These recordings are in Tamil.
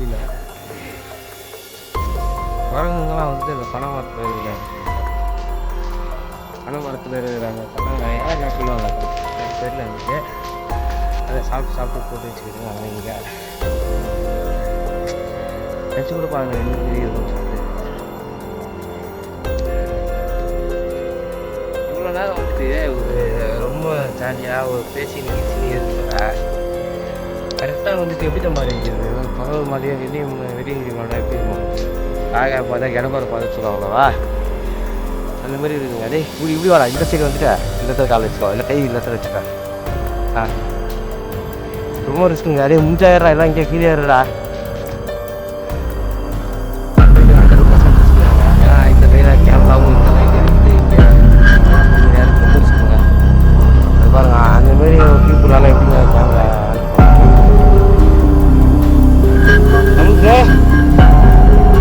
முடியல குரங்குங்கெல்லாம் வந்துட்டு இந்த பனை மரத்தில் இருக்கிறாங்க. பனை மரத்தில் இருக்கிறாங்க யார் சொல்லுவாங்க தெரியல எனக்கு. அதை சாப்பிட்டு போட்டு வச்சுக்கிட்டு அங்கே இங்கே வச்சு கூட பாருங்க என்ன தெரியுதுன்னு சொல்லிட்டு. இவ்வளோ நேரம் வந்துட்டு ஒரு ரொம்ப ஜாலியாக ஒரு பேசி நிகழ்ச்சி இருக்கிற கரெக்டாக வந்துட்டு எப்படி தான் மாதிரி இருக்குது பகல் மாதிரியே வெடிய மாட்டா எப்படி இருக்கும் காக பார்த்தா கிடப்பாரு பார்த்து சொல்லுவாங்களவா அந்த மாதிரி இருக்குங்க. அதே இப்படி வாடா இந்த சைடு வந்துட்டா இந்த இடத்துல கால் வச்சுக்கோ இல்லை கை இந்த இடத்துல வச்சுக்கா. ரொம்ப ரிஸ்க்குங்க. அதே முஞ்சாயிரம் எல்லாம் இங்கே கீழே ஏறா இந்த கையில் கேமராவும் ரொம்ப ரிஸ்க்குங்க. அது பாருங்க அந்த மாதிரி பீப்புளால் எப்படிங்க கேமரா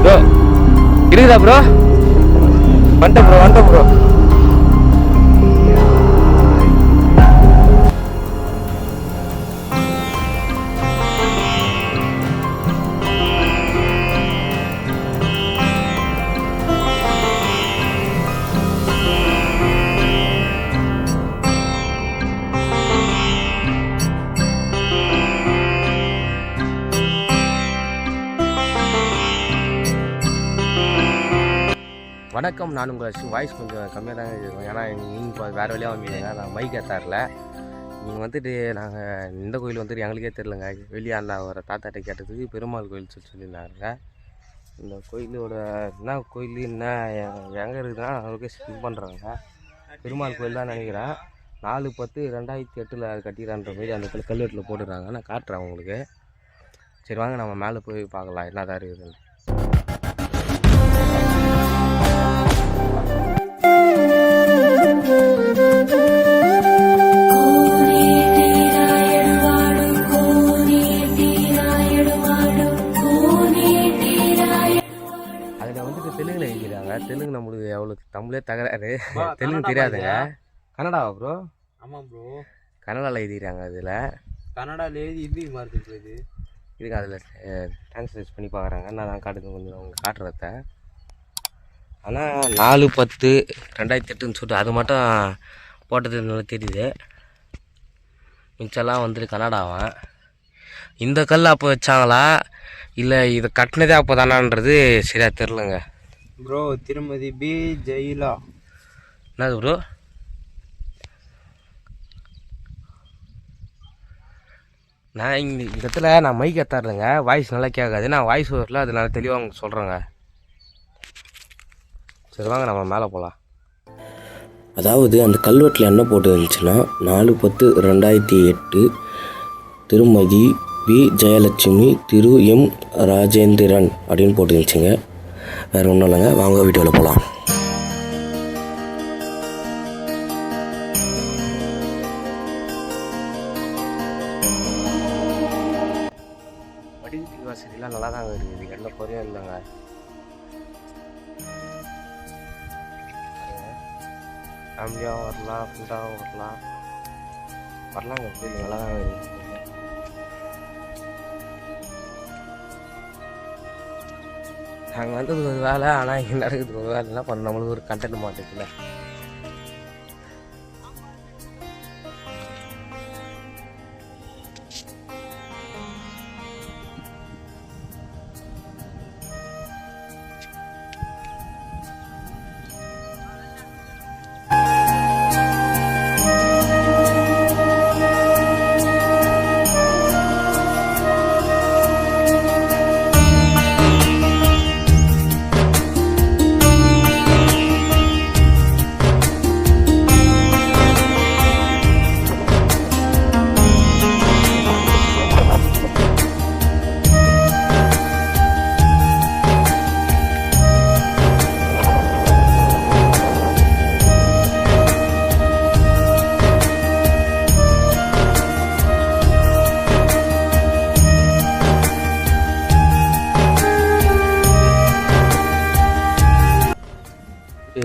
ப்ரோ இருக்குதா ப்ரோ? வந்துட்டேன் ப்ரோ. வணக்கம். நான் உங்கள் வாய்ஸ் கொஞ்சம் கம்மியாக தான் இருக்கும். ஏன்னா நீங்கள் வேறு வழியாக வாங்கிடுங்க. நான் மைக் ஏற்றாரில் நீங்கள் வந்துட்டு நாங்கள் இந்த கோயில் வந்துட்டு எங்களுக்கே தெரிலங்க. வெளியே அந்த ஒரு தாத்தாட்ட கேட்டதுக்கு பெருமாள் கோயில் சொல்லியிருந்தாங்க. இந்த கோயிலோட என்ன கோயில் என்ன எங்கே இருக்குதுன்னா லொக்கேஷன் பண்ணுறாங்க. பெருமாள் கோயில் தான் நினைக்கிறேன். 4/10/2008 கட்டிக்கிறான்ற மாதிரி அந்த கல்வெட்டில் போட்டுடுறாங்க. நான் காட்டுறேன் உங்களுக்கு. சரி வாங்க நம்ம மேலே போய் பார்க்கலாம் என்ன தான் இருக்குதுன்னு. தெலுங்குல எழுதிக்கிறாங்க. தெலுங்கு நம்மளுக்கு எவ்வளோ தமிழே தகராறு. தெலுங்கு தெரியாதுங்க. கன்னடாவா ப்ரோ? ஆமாம் ப்ரோ, கன்னடாவில் எழுதிக்கிறாங்க. அதில் கன்னடாவில் எழுதி இப்படி மார்க்கு இதுக்கு அதில் டிரான்ஸ்லேட் பண்ணி பார்க்குறாங்க. நான் காட்டுங்க கொஞ்சம் அவங்க காட்டுறத. ஆனால் 4/10/2008 சொல்லிட்டு அது மட்டும் போட்டது நல்லா தெரியுது. மிச்செல்லாம் வந்துட்டு கன்னடாவான். இந்த கல் அப்போ வச்சாங்களா இல்லை இதை கட்டினதே அப்போ தானான்றது சரியாக தெரிலங்க ப்ரோ. திருமதி பி ஜெயிலா என்னது ப்ரோ? நான் இந்த இடத்துல நான் மைக் எத்தாருங்க. வாய்ஸ் நல்லா கேட்காது. நான் வாய்ஸ் வரல அது நல்லா தெளிவாக உங்களுக்கு சொல்கிறேங்க. சரி வாங்க நம்ம மேலே போகலாம். அதாவது அந்த கல்வெட்டில் என்ன போட்டு இருந்துச்சுன்னா 4/10/2008 திருமதி பி ஜெயலட்சுமி திரு எம் ராஜேந்திரன் அப்படின்னு போட்டுருந்துச்சுங்க. வேறு ஒன்றும் இல்லைங்க. வாங்க வீடியோவில் போகலாம். வடிகட்டி வசதிலாம் நல்லா தாங்க இருக்குது. எந்த குறையும் இல்லைங்க. ஃபேமிலியாகவும் வரலாம், ஃபுல்லாகவும் வரலாங்க. கோயில் நல்லா தான் இருக்குது. நாங்கள் வந்தது ஒரு வேலை, ஆனால் இங்கே நடக்குது ஒரு வேலை. என்ன பண்ண நம்மளுக்கு ஒரு கண்டென்ட் மாட்டேங்குதுல.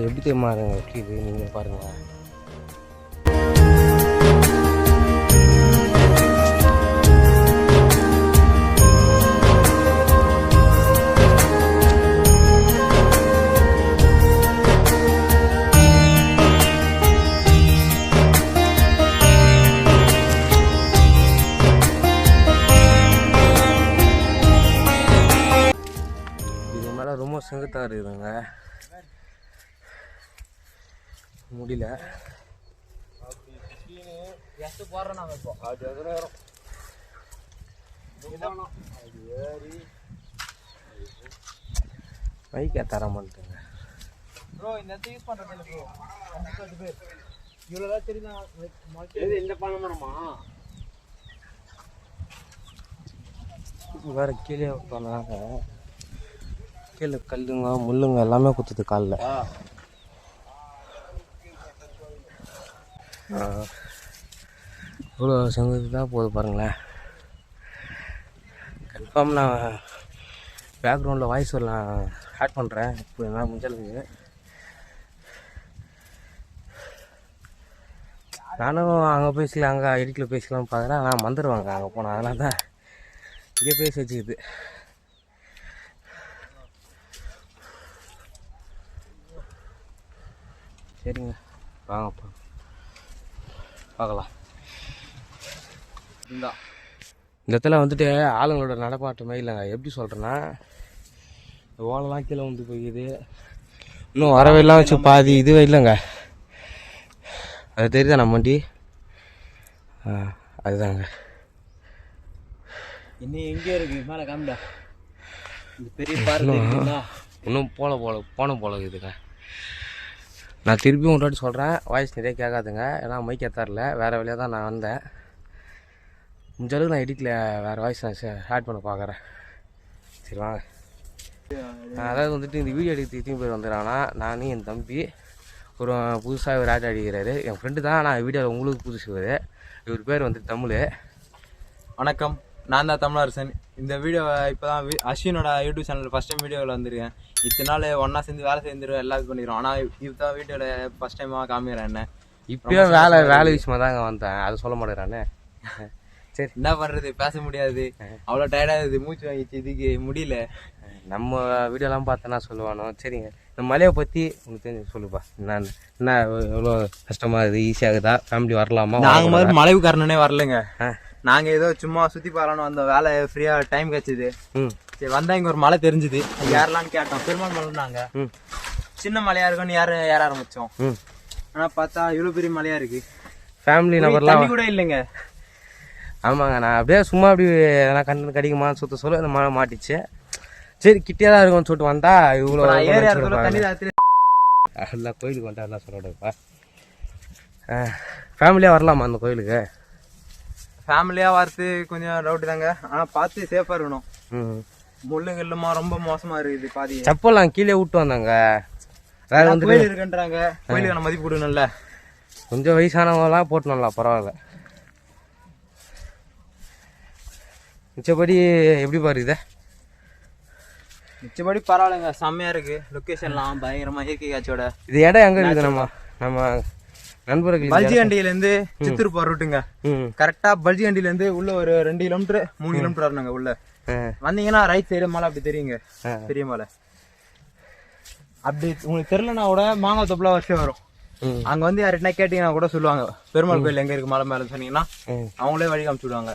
எப்படி தெரியுமா இது நீங்கள் பாருங்கள். ரொம்ப செங்குத்தாக இருக்குதுங்க, முடியல. பைக்கை தர மாட்டேங்க. வேற கீழே விட்டோம்னாங்க, கீழே கல்லுங்க முள்ளுங்க எல்லாமே குத்துது காலில். இவ்வளோ செங்குத்து தான் போகுது பாருங்களேன். கன்ஃபார்ம் நான் பேக்ரவுண்டில் வாய்ஸ் வரலாம் ஆட் பண்ணுறேன். இப்போ என்ன முடிஞ்சளவுக்கு நானும் அங்கே பேசிக்கலாம், அங்கே எடிட்டில் பேசிக்கலாம்னு பார்க்குறேன். ஆனால் மறந்துடுவாங்க அங்கே போனால். அதனால தான் இங்கே பேசி வச்சுக்குது. சரிங்க, வாங்கப்பா பார்க்கலாம். இந்த இடத்துல வந்துட்டு ஆளுங்களோட நடப்பாட்டமே இல்லைங்க. எப்படி சொல்கிறேன்னா, ஓலெல்லாம் கீழே வந்து போய்க்குது. இன்னும் வரவையெல்லாம் வச்சு பாதி இதுவே இல்லைங்க. அது தெரியுதா நம்ம வண்டி? அதுதாங்க. இன்னும் எங்கே இருக்கு மேலே காமிடா, இந்த பெரிய பார்க்கு இன்னும் போன போல இருக்குதுங்க. நான் திருப்பியும் ஒரு வாட்டி சொல்கிறேன், வாய்ஸ் நிறைய கேட்காதுங்க. ஏன்னா மைக் எத்தாரில் வேறு வழியாக தான் நான் வந்தேன். முடிஞ்சளவுக்கு நான் எடிட்டில் வேறு வாய்ஸ் நான் ஆட் பண்ண பார்க்குறேன். சரி வாங்க. அதாவது வந்துட்டு இந்த வீடியோ எடுத்து திரும்பி பேர் வந்துடுறாங்கன்னா, நானும் என் தம்பி ஒரு புதுசாக ஒரு ஆட் அடிக்கிறாரு. என் ஃப்ரெண்டு தான். நான் வீடியோவில் உங்களுக்கு புதுசு இவர் பேர் வந்துட்டு தமிழ். வணக்கம், நான் தான் தமிழரசன். இந்த வீடியோ இப்போ தான் அஸ்வினோட யூடியூப் சேனல் ஃபஸ்ட் டைம் வீடியோவில் வந்துருக்கேன். இத்தனை நாள் ஒன்றா சேர்ந்து வேலை சேர்ந்துருவோம், எல்லாத்தையும் பண்ணிடுவோம். ஆனால் இப்போ தான் வீடியோவில் ஃபஸ்ட் டைமாக காமிக்கிறேன். என்ன இப்போயும் வேலை விஷயமா தாங்க வந்தேன், அதை சொல்ல மாட்டேறானே. சரி, என்ன பண்ணுறது, பேச முடியாது, அவ்வளோ டயர்டாகுது, மூச்சு வாங்கிச்சு, இதுக்கு முடியல. நம்ம வீடியோலாம் பார்த்தேன்னா சொல்லுவானோ. சரிங்க, இந்த மலையை பற்றி உங்களுக்கு தெரிஞ்சு சொல்லுப்பா. என்ன எவ்வளோ கஷ்டமாக இருக்குது, ஈஸியாகுதா, ஃபேமிலி வரலாமா? நாங்கள் மாதிரி மலைவு காரணனே வரலைங்க. நாங்கள் ஏதோ சும்மா சுற்றி பார்க்கலான்னு வந்த வேலை ஃப்ரீயாக டைம் கிடச்சிது. சரி வந்தால் இங்கே ஒரு மலை தெரிஞ்சுது, ஏறலான்னு கேட்டோம். பெருமாள் மலைனாங்க. சின்ன மலையாக இருக்குன்னு ஏற ஆரம்பித்தோம். ஆனால் பார்த்தா இவ்வளோ பெரிய மலையாக இருக்குது. ஃபேமிலி நம்பர்லாம் கூட இல்லைங்க. ஆமாங்க, நான் அப்படியே சும்மா அப்படி எதனா கண்டு கடிக்குமான்னு சுற்ற சொல்ல இந்த மழை மாட்டிச்சு. சரி கிட்டே தான் இருக்கும்னு சொல்லிட்டு வந்தா இவ்வளோ எல்லாம் கோயிலுக்கு வந்தா எல்லாம் சொல்லப்பா. ஃபேமிலியாக வரலாமா அந்த கோயிலுக்கு? ஃபேமிலியாக வரது கொஞ்சம் டவுட்டு தாங்க. ஆனால் பார்த்து சேஃபாக இருக்கணும். முள்ளுங்கள்லுமா ரொம்ப மோசமாக இருக்குது. பாதி செப்பல்லாம் கீழே விட்டு வந்தாங்க. வேற வந்து கோயில் இருக்குன்றாங்க, கோயிலுக்கான மதிப்பு கொடுக்கணும்ல. கொஞ்சம் வயசானவங்களாம் போட்டணும்ல, பரவாயில்ல. மிச்சபடி எப்படி பாருக்குதே? மிச்சபடி பரவாயில்லைங்க, செம்மையா இருக்கு. லொக்கேஷன்லாம் பயங்கரமா, இயற்கை காட்சியோட. இது இடம் எங்க இருக்குது? நம்ம நண்பர்கள் பல்ஜிகண்டியிலேருந்து சித்தூர் போகிற ரூட்டுங்க. கரெக்டா பல்ஜிகண்டியிலேருந்து உள்ள ஒரு 2 கிலோமீட்டர் 3 கிலோமீட்டர் வரணுங்க. உள்ள வந்தீங்கன்னா ரைட் சைடு மலை அப்படி தெரியுங்க, பெரிய மலை. அப்படி உங்களுக்கு தெரியலனா கூட மாங்காய் தொப்புலாம் வருஷம் வரும். அங்க வந்து யார்கிட்ட கேட்டீங்கன்னா கூட சொல்லுவாங்க, பெருமாள் கோயில் எங்க இருக்கு மலை மேல சொன்னீங்கன்னா அவங்களே வழி காமிச்சு விடுவாங்க.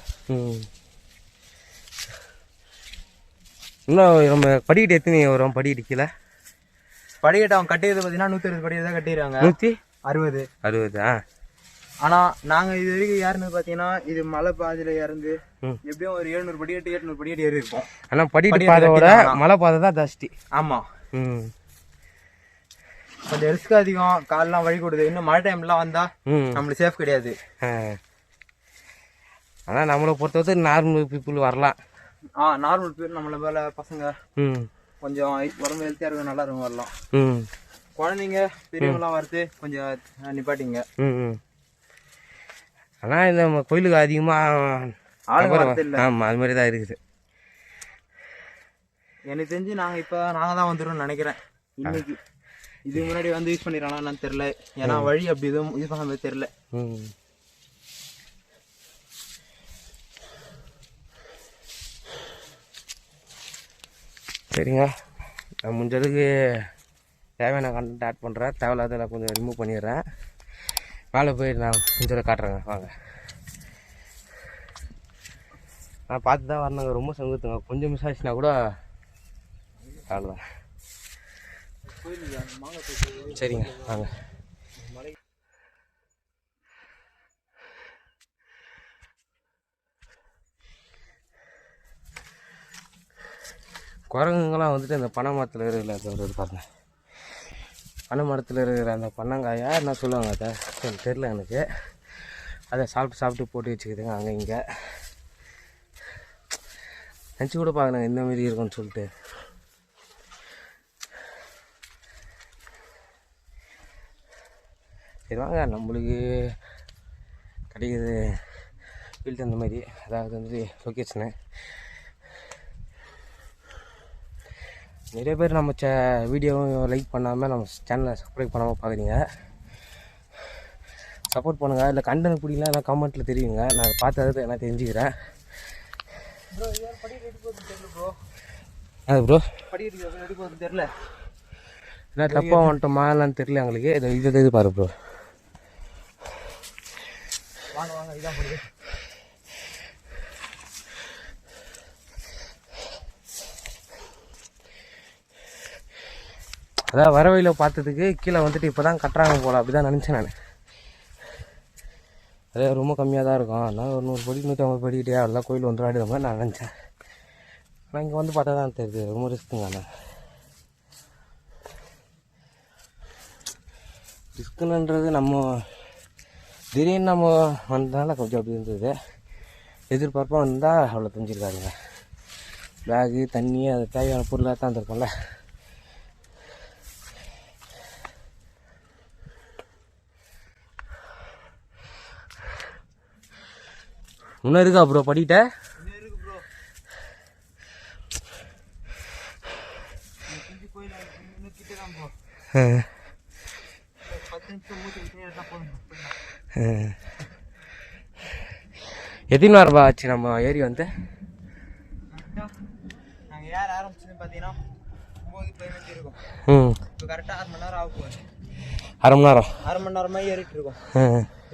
இன்னும் நம்ம படிக்கட்டு எத்தனை வரும்? படிக்கட்டு கீழே படிக்கட்டு அவங்க கட்டியது பார்த்தீங்கன்னா 160 படிக்கட்டு தான் கட்டிடுறாங்க. 160. ஆனா நாங்க இது வரைக்கும் யாருன்னு பாத்தீங்கன்னா, இது மலை பாதையில இறந்து எப்படியும் ஒரு 700 படிக்கட்டு 800 படிக்கட்டு ஏறி இருக்கும். ஆனா படிக்கட்டு பாதையோட மலை பாதை தான் ஜாஸ்தி. ஆமா, கொஞ்சம் ரிஸ்க் அதிகம், கால்லாம் வழி கொடுது. இன்னும் மழை டைம்லாம் வந்தா நம்மளுக்கு சேஃப் கிடையாது. ஆனா நம்மளை பொறுத்தவரை நார்மல் பீப்புள் வரலாம். நார்மல் பீப்புள் நம்மள மேல பசங்க கொஞ்சம் உடம்பு ஹெல்த்தியா இருக்கும், நல்லா இருக்கும், வரலாம். குழந்தைங்க பெரியவங்களாம் வரது கொஞ்சம் நிப்பாட்டிங்க. ஆனா இந்த கோயிலுக்கு அதிகமா ஆளுங்க வரது இல்லை. ஆமா, அது மாதிரி தான் இருக்குது. எனக்கு தெரிஞ்சு நாங்க தான் வந்துடும் நினைக்கிறேன் இன்னைக்கு. இதுக்கு முன்னாடி வந்து யூஸ் பண்ணிடுறாங்கன்னு தெரியல, ஏன்னா வழி அப்படி எதுவும் யூஸ் பண்ண மாதிரி தெரியல. சரிங்க, நான் முடிஞ்சதுக்கு தேவையான கண்டென்ட் ஆட் பண்ணுறேன், தேவையில்லாத கொஞ்சம் ரிமூவ் பண்ணிடுறேன். மேலே போய் நான் கொஞ்சம் காட்டுறேங்க வாங்க. நான் பார்த்து தான் வரணுங்க, ரொம்ப சங்கத்துங்க, கொஞ்சம் மிஸ் ஆச்சுன்னா கூட அவ்வளோதான். சரிங்க வாங்க. குரங்குங்கெல்லாம் வந்துட்டு இந்த பனை மரத்தில் இருக்கிற பாருங்க, பனை மரத்தில் இருக்கிற அந்த பனங்காயா என்ன சொல்லுவாங்க அதை தெரில எனக்கு, அதை சாப்பிட்டு போட்டு வச்சுக்கிதுங்க அங்கே இங்கே. நினச்சி கூட பார்க்கணும் இந்த மாரி இருக்கும்னு சொல்லிட்டு. சரி வாங்க, நம்மளுக்கு கிடைக்கிது ஃபீல்டு அந்த மாதிரி, அதாவது வந்து லொக்கேஷனு. நிறைய பேர் நம்ம வீடியோவும் லைக் பண்ணாமல் நம்ம சேனலை சப்ஸ்கிரைப் பண்ணாமல் பார்க்குறீங்க. சப்போர்ட் பண்ணுங்கள். இல்லை கண்டென்ட் பிடிக்கலாம், எல்லாம் கமெண்ட்டில் தெரியுங்க, நான் அதை பார்த்தது நான் தெரிஞ்சுக்கிறேன். அது ப்ரோ தெரியல, என்ன தப்பாக வந்துட்டோமா இல்லைன்னு தெரியல எங்களுக்கு. இது பாரு ப்ரோ. வாங்க வாங்க, இதான் போடுது. அதான் வர வழியில் பார்த்ததுக்கு கீழே வந்துட்டு இப்போ தான் கட்டுறாங்க போல், அப்படி தான் நினச்சேன் நான். அதே ரொம்ப கம்மியாக தான் இருக்கும், அதனால் ஒரு 100 படி 150 படிக்கிட்டே அவ்வளோதான் கோயில் வந்துடாடுற மாதிரி நான் நினச்சேன். ஆனால் இங்கே வந்து பார்த்தா தான் தெரியுது ரொம்ப ரிஸ்க்குங்க. ஆனால் ரிஸ்க்குன்றது நம்ம திடீர்னு நம்ம வந்ததுனால கொஞ்சம் அப்படி இருந்தது. எதிர்பார்ப்பாக வந்தால் அவ்வளோ தெரிஞ்சிருக்காருங்க. பேகு தண்ணி அது தேவையான பொருளாக தான் இருந்திருக்கோம்ல. இன்னும் இருக்கா ப்ரோ படிக்கிட்ட? எத்தனை நேரம் ஆச்சு நம்ம ஏரி வந்து? நாங்கள் ஏற ஆரம்பிச்சது பார்த்தீங்கன்னா 9:15 இருக்கும். இப்போ கரெக்டாக 1/2 மணி நேரம் ஆகும். 1/2 மணி நேரமாக ஏறிட்டு இருக்கோம்.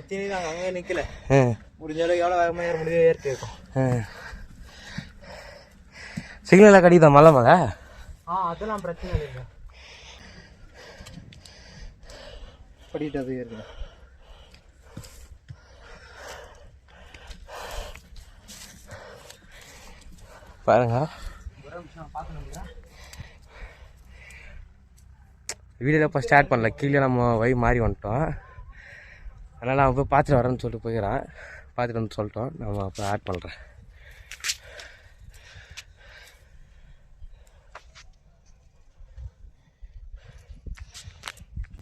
எத்தனை நாங்கள் அங்கே நிற்கல, முடிஞ்ச அளவுக்கு எவ்வளோ வேகமாக ஏற முடியாது ஏறிட்டு இருக்கோம். சிக்னலாக கடிதா மலை மலை? அதெல்லாம் பிரச்சனை இல்லைங்க, படிக்கிட்டு அது ஏறுங்க. பாருங்க வீடியோவில் இப்போ ஸ்டார்ட் பண்ணல, கீழே நம்ம வழி மாறி வந்துட்டோம். அதனால் அவன் போய் பார்த்துட்டு வரேன்னு சொல்லிட்டு போயிடறான். பார்த்துட்டு வந்து சொல்லிட்டோம், நம்ம அப்போ ஆட் பண்ணுறேன்.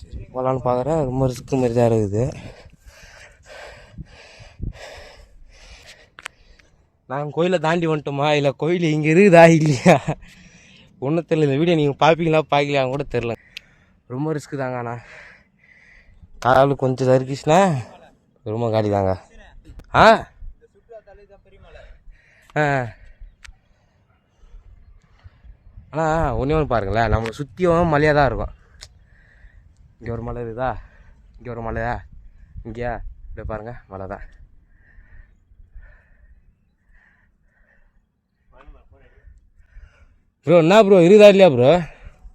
சரி போகலான்னு பார்க்குறேன், ரொம்ப ரிஸ்க்கு மாரி தான் இருக்குது. நாங்கள் கோயிலை தாண்டி வந்துட்டோமா இல்லை கோயில் இங்கே இருக்குதா இல்லையா ஒன்றும் தெரியல. இந்த வீடியோ நீங்கள் பார்ப்பீங்களா பார்க்கலையான்னு கூட தெரில. ரொம்ப ரிஸ்க்கு தாங்க. ஆனால் கால் கொஞ்சம் தருக்கிச்சுன்னா ரொம்ப காலி தாங்க. ஆனால் ஒன்றே ஒன்று பாருங்களேன், நம்மளை சுற்றியும் மலையாக தான் இருக்கும். இங்கே ஒரு மலை இருக்குதா, இங்கே ஒரு மலையா, இங்கேயா, இப்படி பாருங்கள் மலை தான். ப்ரோ என்ன ப்ரோ இருக்குதா இல்லையா ப்ரோ?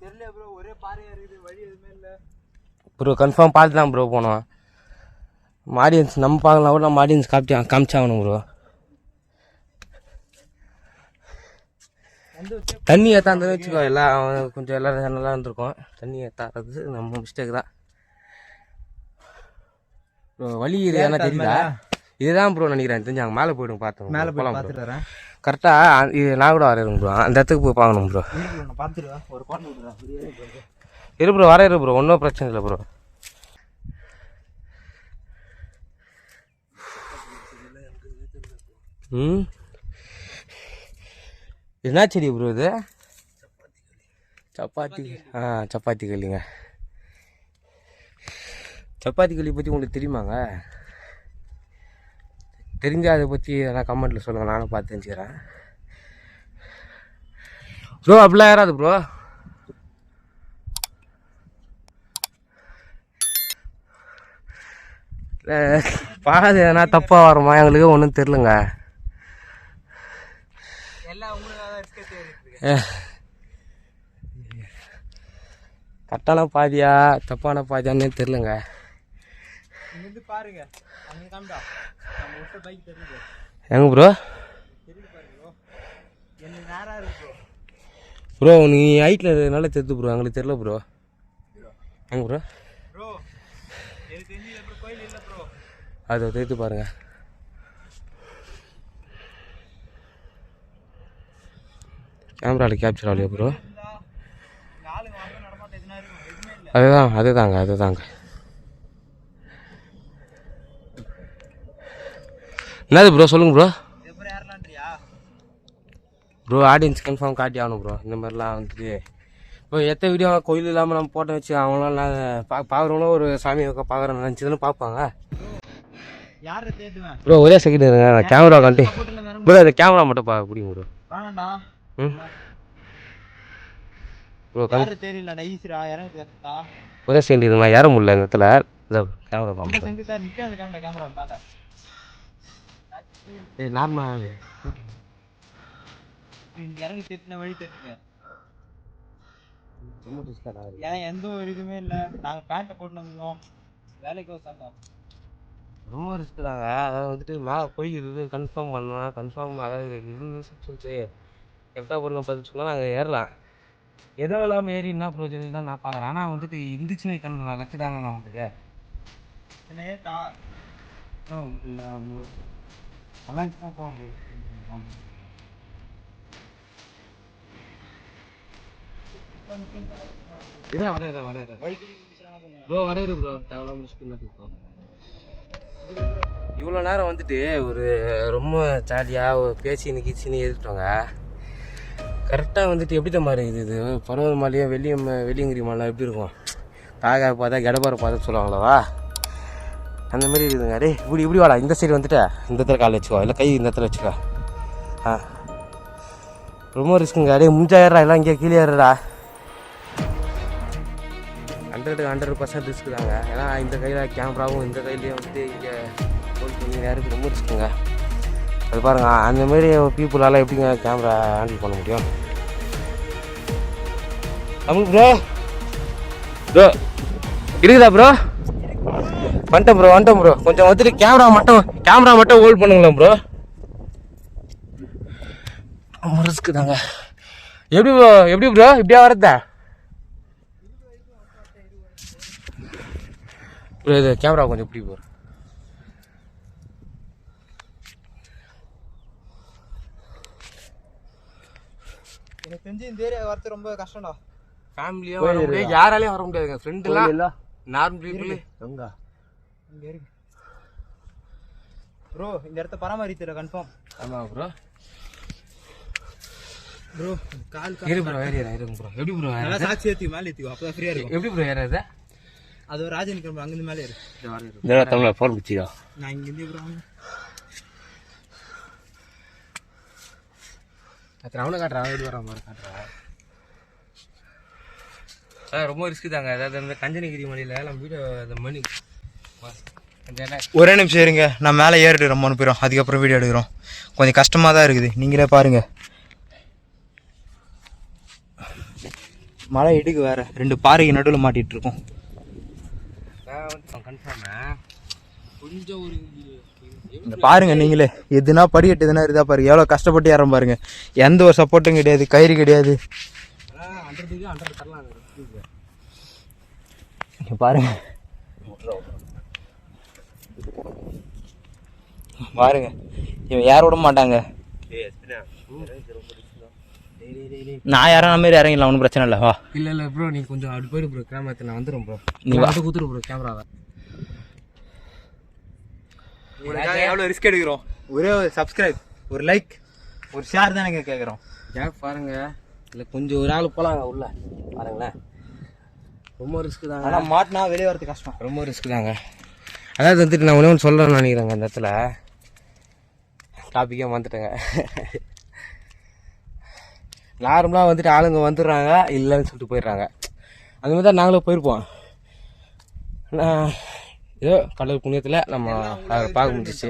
தெரியல ப்ரோ, ஒரே பாறையாக இருக்குது, வழி எதுவுமே இல்லை ப்ரோ. கன்ஃபார்ம் பார்த்து தான் ப்ரோ போனோம். ஆடியன்ஸ் நம்ம பார்க்கலாம் கூட, நம்ம ஆடியன்ஸ் காமிச்சாகணும் ப்ரோ. தண்ணி ஏற்றாந்து வச்சுக்கோ, எல்லாம் கொஞ்சம் எல்லோரும் நல்லா இருந்திருக்கும். தண்ணி ஏற்றாறது நம்ம மிஸ்டேக் தான் ப்ரோ. வழி என்ன தெரியுதா? இதுதான் ப்ரோ நினைக்கிறேன், தெரிஞ்சாங்க. மேலே போய்டும் பார்த்தோம், மேலே போய் போகலாம் பார்த்துட்டு வரேன். கரெக்டாக இது நான் கூட வரேன் ப்ரோ, அந்த இடத்துக்கு போய் பார்க்கணும் ப்ரோ. பார்த்துருவேன், ஒரு பாட்டு இரு ப்ரோ, வரேன் ப்ரோ, ஒன்றும் பிரச்சனை இல்லை ப்ரோ. என்ன செடி ப்ரோ இது? சப்பாத்தி சப்பாத்தி கல்லிங்க. சப்பாத்தி களி பற்றி உங்களுக்கு தெரியுமாங்க? தெரிஞ்சால் அதை பற்றி எதனா கமெண்ட்டில் சொல்லுங்கள், நானும் பார்த்து தெரிஞ்சுக்கிறேன். ப்ரோ அப்படிலாம் ஏறாது ப்ரோ. பாது எதனா தப்பாக வருமா எங்களுக்கு ஒன்றும் தெரிலங்க. கரெக்டான பாதியா தப்பான பாதியான்னு தெரிலங்க. பாருங்க எங்க ப்ரோ? ப்ரோ நீ ஹைட்டில் நல்லா தெரிது ப்ரோ, எங்களுக்கு தெரில ப்ரோ. எங்க ப்ரோ? அதை தெரித்து பாருங்க. கேமராவில் கேப்சர் ஆகலையா ப்ரோ? அதுதாங்க என்னது ப்ரோ? சொல்லுங்க ப்ரோ. ப்ரோ ஆடியன்ஸ் கன்ஃபார்ம் காட்டி ஆகணும் ப்ரோ. இந்த மாதிரிலாம் வந்துட்டு இப்போ எத்தனை வீடியோ கோயில் இல்லாமல் நம்ம போட்டோ வச்சு அவங்களாம் பார்க்குறவங்களும் ஒரு சாமி பார்க்குறேன் நினச்சிதானே பார்ப்பாங்க ப்ரோ. ஒரே செகண்ட் இருங்க, நான் கேமரா காட்டி ப்ரோ. அந்த கேமரா மட்டும் பிடிக்கும் ப்ரோ. ப்ரோ தெரியல ஒரே செகண்ட் இருங்க, ஏற முடியல இந்த இடத்துல. கேமரா பார்ப்பேன். நார்மல் இறங்கி திட்டின வழி தெரியுங்க. ஏன்னா எந்த ஒரு இதுவுமே இல்லை. நாங்கள் பேண்ட்டை போட்டு வந்தோம், வேலைக்கு வந்தோம். ரொம்ப ரிஸ்க் தாங்க. அதாவது வந்துட்டு மேலே போய் இது கன்ஃபார்ம் பண்ணலாம். கன்ஃபார்ம் அதாவது இருந்துச்சுன்னு சொல்லிட்டு கரெக்டாக பொருள் பார்த்து சொன்னால் நாங்கள் ஏறலாம். எதோ இல்லாமல் ஏறி என்ன ப்ரோஜனம் தான் நான் பார்க்குறேன். ஆனால் வந்துட்டு இருந்துச்சுன்னு கணக்கு வச்சுட்டாங்க நான் உங்களுக்கு என்ன ஏட்டா இவ்வளோ நேரம் வந்துட்டு ஒரு ரொம்ப ஜாலியாக பேசின்னு கீச்சின்னு ஏறிட்டோங்க. கரெக்டாக வந்துட்டு எப்படி தான் மாதிரி இது பருவத மலையும் வெள்ளியங்கிரி மலை எப்படி இருக்கும்? தாகா பார்த்தா கடப்பாறை பார்த்தா சொல்லுவாங்களவா, அந்த மாதிரி இருக்குதுங்க. டே இப்படி வாடா, இந்த சைடு வந்துட்டு இந்த இடத்துல கால் வச்சுக்கோ, இல்லை கை இந்த இடத்துல வச்சுக்கோ. ரொம்ப ரிஸ்க்குங்க. டே முடிஞ்சா ஏறா, எல்லாம் இங்கே கீழே ஏறா. 100% ரிஸ்க்கு தாங்க. ஏன்னா இந்த கையில் கேமராவும் இந்த கையிலையும் வந்துட்டு இங்கே ஹோல்ட் பண்ணி நேருக்கு ரொம்ப ரிஸ்க்குங்க. அது பாருங்க, அந்தமாரி பீப்புளால் எப்படிங்க கேமரா ஹேண்டில் பண்ண முடியும்? நமக்கு ப்ரோ இருக்குதா ப்ரோ? வந்துட்டேன் ப்ரோ. கொஞ்சம் வந்துட்டு கேமரா மட்டும் ஹோல்ட் பண்ணுங்களேன் ப்ரோ. ரொம்ப ரிஸ்க்கு தாங்க. எப்படி ப்ரோ இப்படியா வரதா ப்ரோ? இது கேமரா கொஞ்சம் எப்படி ப்ரோ? எனக்கு தெரிஞ்சு இந்த ஏரியா வரது ரொம்ப கஷ்டம்டா. ஃபேமிலியாக வர முடியாது, யாராலையும் வர முடியாதுங்க. ஃப்ரெண்டுலாம் நார்மல் பீப்புள் எங்க இங்கே இருக்கு ப்ரோ. இந்த இடத்த பராமரித்துல கன்ஃபார்ம். ஆமாம் ப்ரோ. கால் இரு ப்ரோ, இருங்க ப்ரோ. எப்படி ப்ரோ நல்லா சாட்சி ஏற்றி மேலே ஏற்றிக்கோ, அப்போ தான் ஃப்ரீயாக இருக்கும். எப்படி ப்ரோ ஏறாது? அது ஒரு ராஜன் கிளம்பு, அங்கேருந்து மேலே ஏறு. இந்த தமிழ் ஃபோன் பிடிச்சிக்கோ. நான் இங்கேருந்து ப்ரோ அவனை காட்டுறேன், எப்படி வர மாதிரி காட்டுறேன். ரொம்ப ரிஸ்க்கு தாங்க. அதாவது இந்த கஞ்சனகிரி மலையில் நம்ம வீடு அந்த மணி ஒரே நிமிஷம் இருங்க, நான் மேலே ஏறிட்டு ரொம்ப அனுப்பிடுறோம், அதுக்கப்புறம் வீடியோ எடுக்கிறோம். கொஞ்சம் கஷ்டமாக தான் இருக்குது, நீங்களே பாருங்கள். மழை இடுக்கு வேறு 2 பாறைக்கு நடுவில் மாட்டிகிட்டு இருக்கோம். கொஞ்சம் ஒரு இந்த பாருங்க, நீங்களே எதுனா படிக்கட்டு எதுனா இருந்தா பாருங்க, எவ்வளோ கஷ்டப்பட்டு ஏறோம் பாருங்க. எந்த ஒரு சப்போர்ட்டும் கிடையாது, கயிறு கிடையாது. பாருங்க இவன் யார விட மாட்டாங்க. நான் யாரும் அந்த மாதிரி இறங்கிடலாம், ஒன்றும் பிரச்சனை இல்லை. வா. இல்லை ப்ரோ, நீ கொஞ்சம் அப்படி போயிடு ப்ரோ. கேமரா நான் வந்துடும் ப்ரோ. நீ வந்து குத்துரு ப்ரோ கேமராவை. எவ்வளோ ரிஸ்க் எடுக்கிறோம். ஒரே ஒரு சப்ஸ்கிரைப், ஒரு லைக், ஒரு ஷேர் தான் எனக்கு கேட்குறோம். பாருங்க, இல்லை கொஞ்சம் ஒரு ஆள் போகலாங்க உள்ள பாருங்களேன். ரொம்ப ரிஸ்க்கு தாங்க. ஆனால் மாட்டினா வெளியே வரது கஷ்டம். ரொம்ப ரிஸ்க்கு தாங்க. அதாவது வந்துட்டு நான் ஒன்று சொல்கிறேன்னு நினைக்கிறேங்க அந்த இடத்துல. டாப்பிக்காக வந்துட்டேங்க. நார்மலாக வந்துட்டு ஆளுங்க வந்துடுறாங்க, இல்லைன்னு சொல்லிட்டு போயிடுறாங்க. அந்த மாதிரி தான் நாங்களும் போயிருப்போம். ஏதோ கடவுள் புண்ணியத்தில் நம்ம அதை பார்க்க முடிஞ்சிச்சு.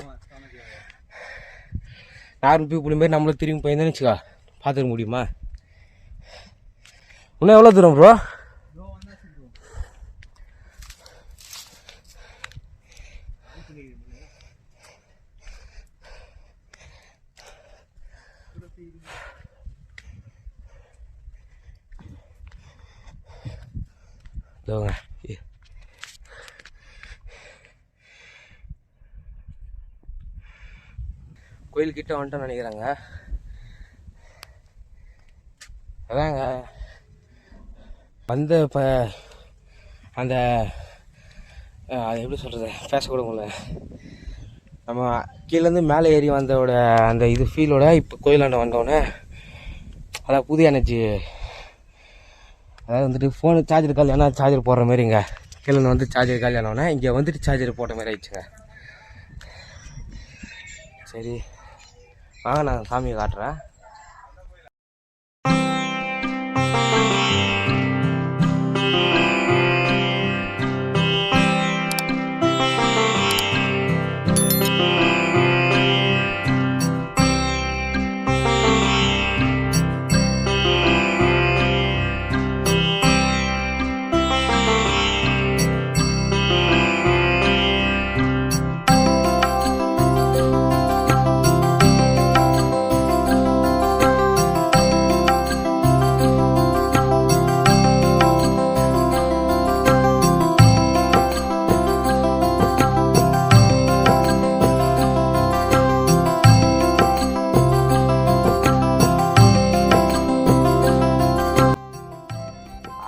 நார்மல் பீப்புள் மாரி நம்மளும் திரும்பி போயிருந்தேன்னு வச்சுக்கா பார்த்துக்க முடியுமா? இன்னும் எவ்வளோ தூரம் ப்ரோ? இதோங்க கோயில்கிட்ட வந்துட்டோன்னு நினைக்கிறாங்க. அதாங்க வந்து இப்போ அந்த அது எப்படி சொல்கிறது, பேசக்கூட முடியல. நம்ம கீழேருந்து மேலே ஏறி வந்தோட அந்த இது ஃபீலோட இப்போ கோயிலாண்ட வந்தோடனே அதான் புது எனர்ஜி. அதாவது வந்துட்டு ஃபோனு சார்ஜர் கால் ஏன்னா சார்ஜர் போடுற மாதிரிங்க. கீழே வந்து சார்ஜர் காலி ஆனோடனே இங்கே வந்துட்டு சார்ஜர் போட்ட மாதிரி ஆயிடுச்சுங்க. சரி வாங்க நான் சாமியை காட்டுறேன்.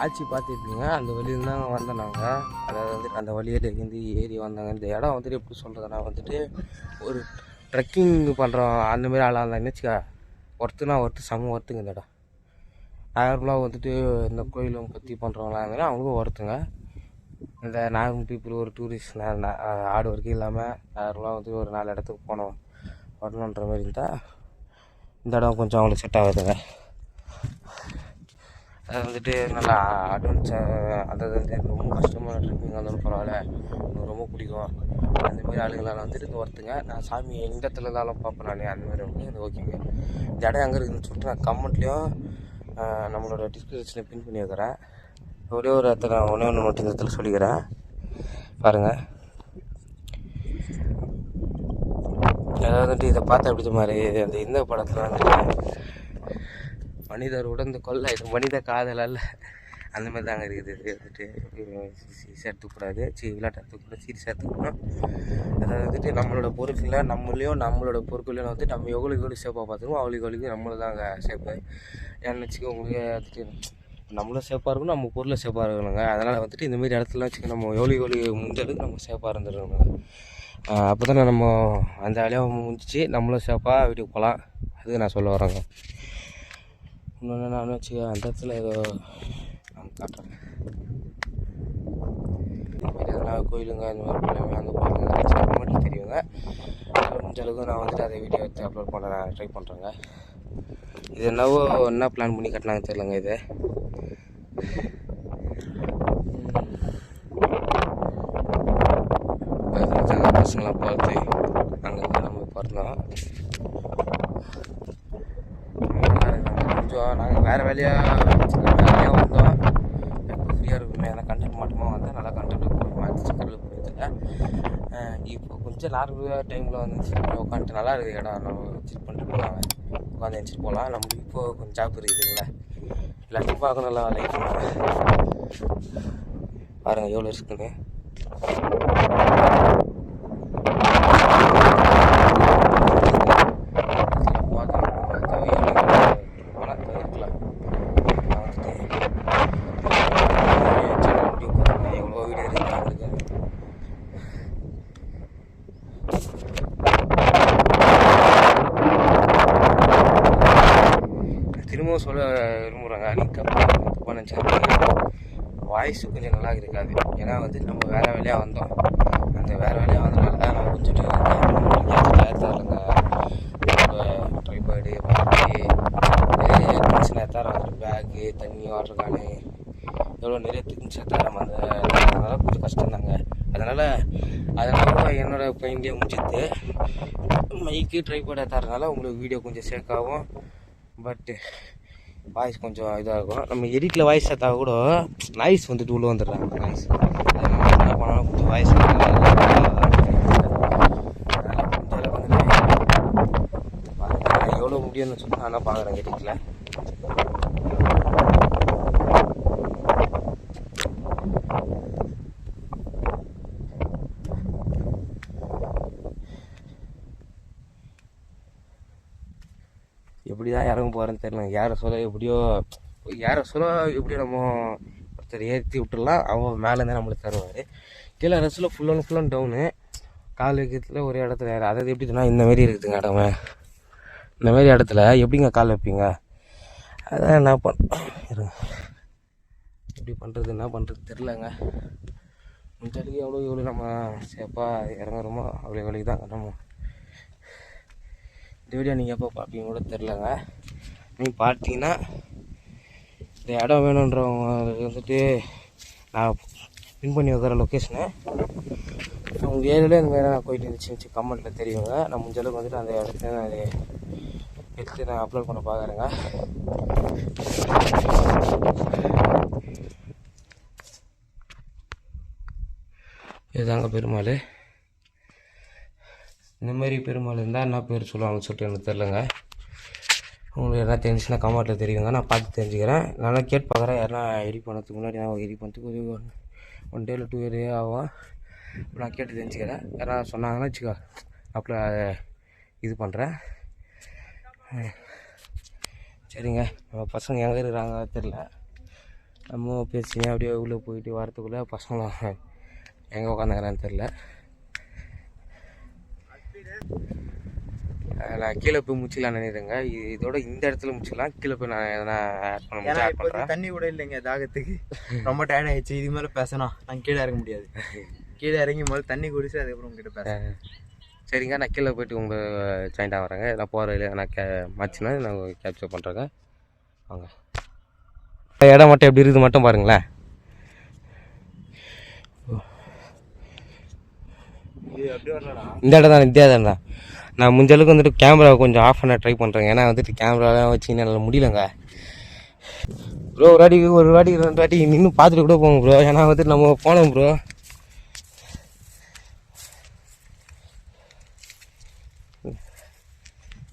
ஆட்சி பார்த்துருப்பீங்க, அந்த வழியில் தான் வந்தோம் நாங்கள். அதாவது வந்துட்டு அந்த வழியில் இருந்து ஏறி வந்தாங்க. இந்த இடம் வந்துட்டு எப்படி சொல்கிறதுனா வந்துட்டு ஒரு ட்ரெக்கிங் பண்ணுறோம் அந்தமாரி ஆளாக இருந்தாங்கன்னு வச்சுக்கா ஒருத்தர் செம்ம ஒருத்துங்க. இந்த இடம் நார்மலாக வந்துட்டு இந்த கோயிலும் பற்றி பண்ணுறவங்களாம் இருந்தாலும் அவங்களுக்கும் ஒருத்துங்க. இந்த நார்மல் பீப்புள் ஒரு டூரிஸ்ட் ஆடு வரைக்கும் இல்லாமல் நார்மலாக வந்து ஒரு 4 இடத்துக்கு வரணுன்ற மாதிரி இருந்தால் இந்த இடம் கொஞ்சம் அவங்களுக்கு செட் ஆகுதுங்க. அது வந்துட்டு நல்லா அட்வென்ச்சர், அதாவது வந்து ரொம்ப கஷ்டமான ட்ரெக்கிங் இருந்தாலும் பரவாயில்ல, எனக்கு ரொம்ப பிடிக்கும். அந்தமாரி ஆளுங்களால் வந்துட்டு இந்த ஒருத்துங்க. நான் சாமி எந்த இடத்துல இருந்தாலும் பார்ப்பேன் நான். அந்தமாரி வந்து இது ஓகேங்க. இந்த இடம் எங்கே இருக்குதுன்னு சொல்லிட்டு நான் கமெண்ட்லேயும் நம்மளோட டிஸ்கிரிப்ஷனில் பின் பண்ணி வைக்கிறேன். ஒரே ஒரு இடத்துல ஒன்று மட்டும் இந்த இடத்துல சொல்லிக்கிறேன் பாருங்கள். அதாவது வந்துட்டு இதை பார்த்தா அப்படி மாதிரி அந்த இந்த படத்தில் வந்துட்டு மனிதர் உடந்து கொள்ள இது மனித காதல் அல்ல, அந்த மாதிரி தாங்க இருக்குது. இது வந்துட்டு சீரியஸாக எடுத்துக்கூடாது, விளையாட்டு எடுத்துக்கூடாது, சீரியஸாக எடுத்துக்கணும். அதாவது வந்துட்டு நம்மளோட பொருட்களை நம்மளோட பொருட்களையும் வந்து நம்ம எவ்வளோ சேஃபாக பார்த்துக்கணும், அவ்வளோக்கு நம்மளை தாங்க சேஃபு. ஏன்னு வச்சுக்க உங்களுக்கு வந்துட்டு நம்மளும் சேஃபாக இருக்கணும், நம்ம பொருளை சேஃபாக இருக்கணுங்க. அதனால் வந்துட்டு இந்தமாரி இடத்துலலாம் வச்சுக்க நம்ம எவ்வளோ முடிஞ்சளவுக்கு நம்ம சேஃபாக இருந்துடணுங்க. அப்போ தானே நம்ம அந்த வேலையாக முடிஞ்சிச்சு நம்மளும் சேஃபாக வீட்டுக்கு போகலாம். அது நான் சொல்ல வரேங்க. இன்னொன்று நான் வச்சுக்க அந்த இடத்துல ஏதோ நான் காட்டுறேன். இதுமாரி எதனா கோயிலுங்க அந்த மாதிரி பிள்ளைங்க அந்த கோயிலுங்க மட்டும் தெரியுங்க. முடிஞ்ச அளவுக்கு நான் வந்துட்டு அதை வீடியோ எடுத்து அப்லோட் பண்ண நான் ட்ரை பண்ணுறேங்க. இது என்னவோ என்ன பிளான் பண்ணி கட்டினாங்க தெரியலங்க. இது பசங்களாம் பார்த்து அங்கே நம்ம பிறந்தோம். கொஞ்சம் நாங்கள் வேறு வேலையாக வந்தோம். எப்போ ஃப்ரீயாக இருக்குமே எதனா கண்டென்ட் மட்டுமா வந்தால் நல்லா கண்டென்ட் மாற்றி கடலுக்கு போயிடுதுங்க. இப்போ கொஞ்சம் நார்மலாக டைமில் வந்துச்சு உட்காந்துட்டு நல்லா இருக்குது இடம். நம்ம விசிட் பண்ணிட்டு போகலாம், உட்காந்து எழுந்திரிட்டு போகலாம். நம்மளுக்கு இப்போது கொஞ்சம் ஜாப் இருக்குதுங்களா, எல்லாத்தையும் பார்க்கணும்ல லைஃப். பாருங்கள் எவ்வளோ இருக்குன்னு. திரும்பவும் சொல்ல விரும்புகிறாங்க, நீங்கள் தப்பாக நினச்சாங்க. வாய்ஸ் கொஞ்சம் நல்லா இருக்காது. ஏன்னா வந்து நம்ம வேறு வேலையாக வந்தோம். அந்த வேறு வேலையாக வந்தனால தான் நான் கொஞ்சம் டயர்டாக ட்ரைபாய்டு நிறைய திங்ஸ் நேரத்தார வந்துட்டு பேக்கு, தண்ணி, வாட்டர் கேனு எவ்வளோ நிறைய திங்ஸ் நேரத்தார அதனால கொஞ்சம் கஷ்டம்தாங்க. அதனால் என்னோடய பையன்லேயே முடிச்சுட்டு மைக்கு ட்ரைபாய்டு தரனால உங்களுக்கு வீடியோ கொஞ்சம் சேக்காகும். பட்டு வாய்ஸ் கொஞ்சம் இதாக இருக்கும். நம்ம எடிட்டில் வாய்ஸ் சேர்த்தா கூட நாய்ஸ் வந்துட்டு உள்ளே வந்துடுறாங்க. அந்த நாய்ஸ் என்ன பண்ணாலும் கொஞ்சம் வாய்ஸ் எவ்வளோ முடியும்னு சொல்லி நான் பார்க்குறேன் எடிட்டில். எப்படி தான் இறங்க போகிறேன்னு தெரியல. யாரை சொல்ல எப்படியோ நம்ம ஒருத்தர் ஏற்றி விட்டுடலாம். அவங்க மேலேருந்தே நம்மளுக்கு தருவார். கீழே ரசில் ஃபுல் அண்ட் டவுனு. கால் வைக்கிறதுல ஒரு இடத்துல அதாவது எப்படி சொன்னால் இந்தமாரி இருக்குதுங்க இடமே. இந்தமாரி இடத்துல எப்படிங்க கால் வைப்பீங்க? அதான் என்ன எப்படி பண்ணுறது என்ன பண்ணுறது தெரிலங்க. முன்னாடி எவ்வளோ நம்ம சேஃபாக இறங்குறோமோ அவ்வளோ வழி தான் நம்ம. இந்த வீடியோ நீங்கள் எப்போ பார்ப்பீங்க கூட தெரிலங்க. நீங்கள் பார்த்தீங்கன்னா இந்த இடம் வேணுன்றவங்க வந்துட்டு நான் பின் பண்ணி வைக்கிற லொக்கேஷனை உங்கள் ஏரியாவில் இந்த மாதிரி நான் போயிட்டு இருந்துச்சு கமெண்ட்டில் தெரியுங்க. நான் முடிஞ்சளவுக்கு வந்துட்டு அந்த இடத்துல நான் எடுத்து நான் அப்லோட் பண்ண பார்க்குறேங்க. இதுதாங்க பெருமாள். இந்த மாதிரி பெருமாள் இருந்தால் என்ன பேர் சொல்லுவாங்கன்னு சொல்லிட்டு எனக்கு தெரிலங்க. உங்களுக்கு எதனா தெரிஞ்சுன்னா கமெண்ட்டில் தெரியுங்க. நான் பார்த்து தெரிஞ்சுக்கிறேன். நல்லா கேட்டு பார்க்குறேன். யாருன்னா எடிட் பண்ணதுக்கு முன்னாடி நான் எடிட் பண்ணுறதுக்கு ஒரு 1 day 2 day ஆகும். நான் கேட்டு தெரிஞ்சுக்கிறேன். யாரா சொன்னாங்கன்னா வச்சுக்கோ அப்போ இது பண்ணுறேன். சரிங்க. நம்ம பசங்க எங்கே இருக்கிறாங்க தெரில. நம்ம பேசிங்க அப்படியே உள்ளே போயிட்டு வரத்துக்குள்ளே பசங்க எங்கே உட்காந்துக்கிறான்னு தெரில. நான் கீழே போய் முடிச்சிக்கலாம்னு நினைக்கிறேங்க. இதோட இந்த இடத்துல முடிச்சிக்கலாம். கீழே போய் நான் எதனா ஆட் பண்ணுறேன். தண்ணி கூட இல்லைங்க தாகத்துக்கு. ரொம்ப டயர்ட் ஆகிடுச்சு. இது மேலே பேசணும். நாங்கள் கீழே இறங்க முடியாது. கீழே இறங்கி முதல்ல தண்ணி குடிச்சு அதுக்கப்புறம் உங்ககிட்ட பேசுகிறேன். சரிங்க. நான் கீழே போய்ட்டு உங்கள் ஜாயிண்ட் ஆகிறேங்க. நான் போகிற வழியில் நான் மாச்சுன்னா நான் கேப்சர் பண்ணுறேங்க. வாங்க. இடம் மட்டும் எப்படி இருக்குது மட்டும் பாருங்களேன். இந்த இடம் தான் இதே இடம் தான். நான் முடிஞ்சளவுக்கு வந்துட்டு கேமராவை கொஞ்சம் ஆஃப் பண்ண ட்ரை பண்ணுறேங்க. ஏன்னா வந்துட்டு கேமராலாம் வச்சு என்னால் முடியலங்க ப்ரோ. ஒரு வாட்டி 2 வாட்டி நின்று பார்த்துட்டு கூட போங்க ப்ரோ. ஏன்னா வந்துட்டு நம்ம போனோம் ப்ரோ.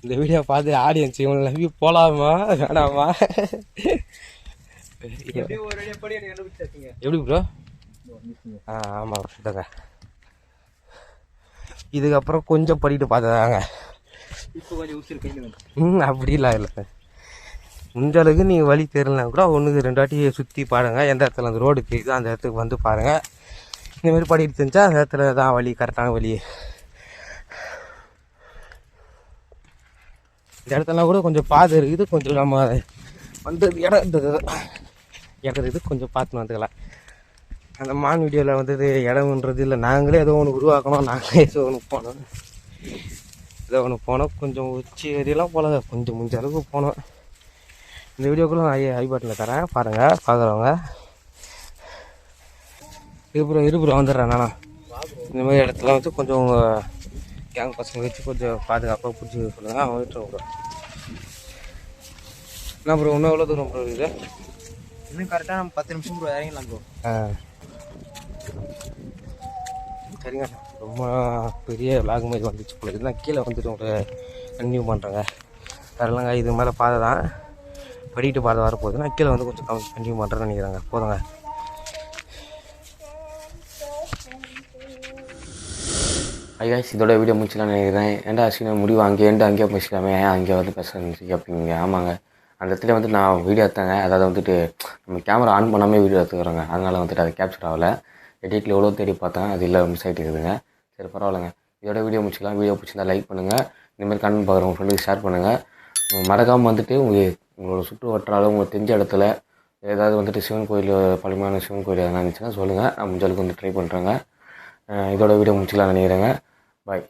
இந்த வீடியோ பார்த்து ஆடியன்ஸ் இவங்க நம்பி போகலாமா வேணாமா? எப்படி ப்ரோ? ஆமாம் இதாங்க. இதுக்கப்புறம் கொஞ்சம் படிட்டு பார்த்ததாங்க. இப்போ கொஞ்சம் உசிறு கையில் அப்படிலாம் இல்லை. முடிஞ்சளவுக்கு நீங்கள் வழி தெரியலனா கூட 1-2 வாட்டி சுற்றி பாருங்கள். எந்த இடத்துல அந்த ரோடு தெரியுதோ அந்த இடத்துக்கு வந்து பாருங்கள். இந்தமாரி படிட்டு தெரிஞ்சால் அந்த இடத்துல தான் வழி, கரெக்டான வழி. இந்த இடத்துலாம் கூட கொஞ்சம் பாதை இருக்குது. கொஞ்சம் நம்ம வந்து இடம் இது கொஞ்சம் பார்த்துன்னு வந்துக்கலாம். அந்த மான் வீடியோவில் வந்தது இடம்ன்றது இல்லை. நாங்களே ஏதோ ஒன்று உருவாக்கணும். நாங்களே ஏதோ ஒன்று போனோம். கொஞ்சம் உச்சி ஏரியெல்லாம் போல கொஞ்சம் முடிஞ்ச அளவுக்கு போனோம். இந்த வீடியோக்குள்ள நான் ஐ பட்டனில் தரேன் பாருங்கள். பார்க்குறவங்க இருபுறம் வந்துடுறேன். நானா இந்த மாதிரி இடத்துல வந்து கொஞ்சம் உங்கள் கேங் பசங்க வச்சு கொஞ்சம் பாதுகாப்பாக பிடிச்சி சொல்லுங்கள். அவன் விட்டுறோம் ப்ரோ. என்ன ப்ரோ இன்னும் எவ்வளோ தூரம் ப்ரோ இருக்குது? இன்னும் கரெக்டாக நம்ம 10 நிமிஷம் ப்ரோ இறங்கலாம் ப்ரோ. சரிங்க. ரொம்ப பெரிய விளாக் மாதிரி வந்துச்சு போல. இதுதான் கீழே வந்துட்டு உங்களுக்கு கன்டினியூ பண்ணுறேங்க. வரலங்க. இது மேலே பாதை தான் படிக்கிட்டு பாதை வரப்போகுது. நான் கீழே வந்து கொஞ்சம் கன்டினியூ பண்ணுறேன்னு நினைக்கிறாங்க. போதுங்க. ஐயாஸ் இதோட வீடியோ முடிச்சுலான்னு நினைக்கிறேன். ஏன்டா ஆக்சுவலி முடிவு அங்கேயே பேசலாமே, அங்கே வந்து பேசுகிறேன் அப்படிங்க. ஆமாங்க. அந்த இடத்துல வந்து நான் வீடியோ எடுத்தேங்க. அதாவது வந்துட்டு நம்ம கேமரா ஆன் பண்ணாமல் வீடியோ எடுத்துக்கிறோங்க. அதனால் வந்துட்டு அது கேப்சர் ஆகலை. எடிட்டில் எவ்வளோ தேடி பார்த்தேன் அது இல்லை, மிஸ் ஆகிட்டு இருக்குதுங்க. சரி பரவாயில்லைங்க. இதோட வீடியோ முடிச்சுக்கலாம். வீடியோ பிடிச்சிருந்தா லைக் பண்ணுங்கள். இந்தமாதிரி கண்டென்ட் பார்க்குறவங்க ஃப்ரெண்டுக்கு ஷேர் பண்ணுங்கள். மறக்காமல் வந்துட்டு உங்களோட சுற்று வட்டாரம் உங்களுக்கு தெரிஞ்ச இடத்துல ஏதாவது வந்துட்டு சிவன் கோயில் பழமையான சிவன் கோயில் எதனா இருந்துச்சுன்னா சொல்லுங்கள். நான் முடிஞ்ச அளவுக்கு வந்து ட்ரை பண்ணுறேங்க. இதோட வீடியோ முடிச்சுக்கலாம்னு நினைக்கிறேங்க. பாய்.